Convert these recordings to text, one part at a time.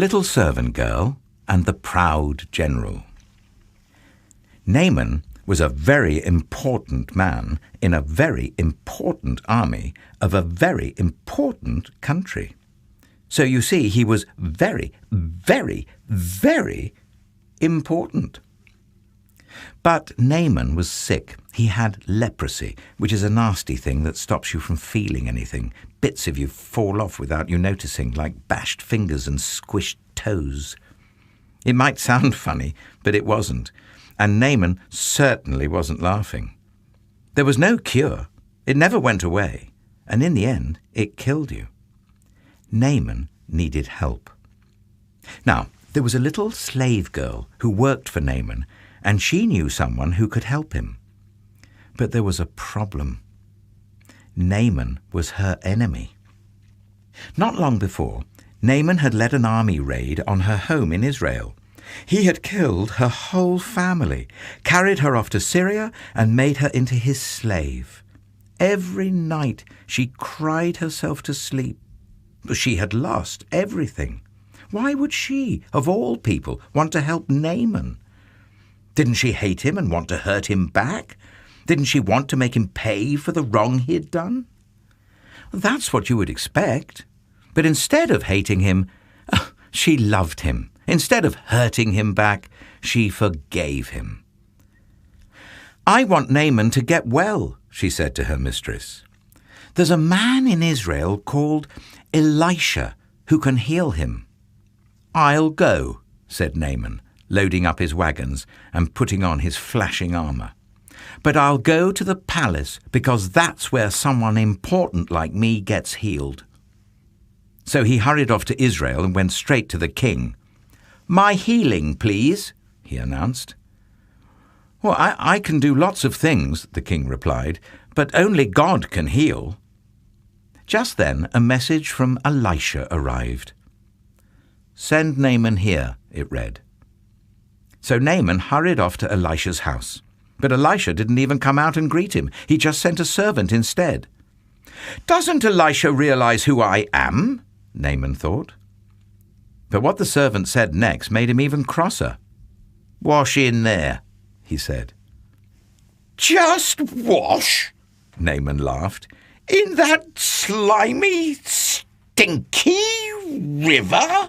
Little Servant Girl and the Proud General. Naaman was a very important man in a very important army of a very important country. So you see, he was very, very, very important. But Naaman was sick. He had leprosy, which is a nasty thing that stops you from feeling anything. Bits of you fall off without you noticing, like bashed fingers and squished toes. It might sound funny, but it wasn't. And Naaman certainly wasn't laughing. There was no cure. It never went away. And in the end, it killed you. Naaman needed help. Now, there was a little slave girl who worked for Naaman, and she knew someone who could help him. But there was a problem. Naaman was her enemy. Not long before, Naaman had led an army raid on her home in Israel. He had killed her whole family, carried her off to Syria, and made her into his slave. Every night she cried herself to sleep. She had lost everything. Why would she, of all people, want to help Naaman? Didn't she hate him and want to hurt him back? Didn't she want to make him pay for the wrong he'd done? That's what you would expect. But instead of hating him, she loved him. Instead of hurting him back, she forgave him. "I want Naaman to get well," she said to her mistress. "There's a man in Israel called Elisha who can heal him." "I'll go," said Naaman, loading up his wagons and putting on his flashing armor. "But I'll go to the palace because that's where someone important like me gets healed." So he hurried off to Israel and went straight to the king. "My healing, please," he announced. "Well, I can do lots of things," the king replied, "but only God can heal." Just then a message from Elisha arrived. "Send Naaman here," it read. So Naaman hurried off to Elisha's house. But Elisha didn't even come out and greet him. He just sent a servant instead. "Doesn't Elisha realize who I am?" Naaman thought. But what the servant said next made him even crosser. "Wash in there," he said. "Just wash?" Naaman laughed. "In that slimy, stinky river?"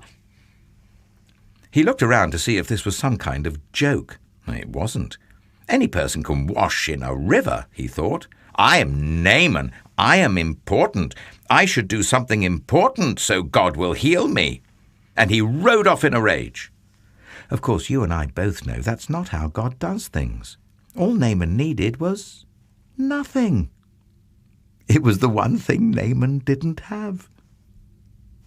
He looked around to see if this was some kind of joke. It wasn't. Any person can wash in a river, he thought. I am Naaman. I am important. I should do something important so God will heal me. And he rode off in a rage. Of course, you and I both know that's not how God does things. All Naaman needed was nothing. It was the one thing Naaman didn't have.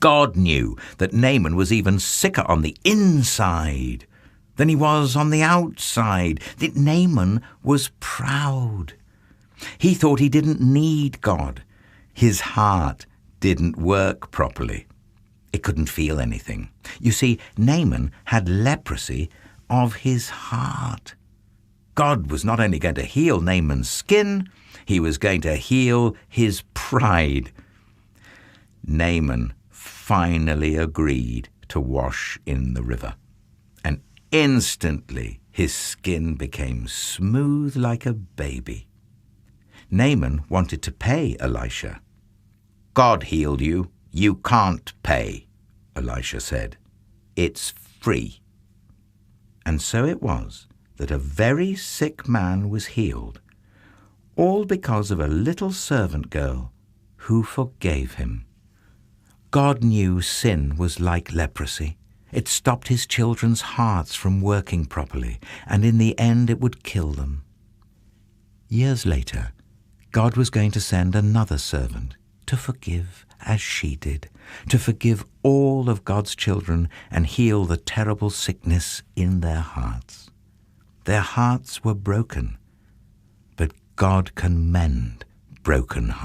God knew that Naaman was even sicker on the inside than he was on the outside, that Naaman was proud. He thought he didn't need God. His heart didn't work properly. It couldn't feel anything. You see, Naaman had leprosy of his heart. God was not only going to heal Naaman's skin, he was going to heal his pride. Naaman finally agreed to wash in the river. And instantly his skin became smooth like a baby. Naaman wanted to pay Elisha. "God healed you. You can't pay," Elisha said. "It's free." And so it was that a very sick man was healed, all because of a little servant girl who forgave him. God knew sin was like leprosy. It stopped his children's hearts from working properly, and in the end it would kill them. Years later, God was going to send another servant to forgive as she did, to forgive all of God's children and heal the terrible sickness in their hearts. Their hearts were broken, but God can mend broken hearts.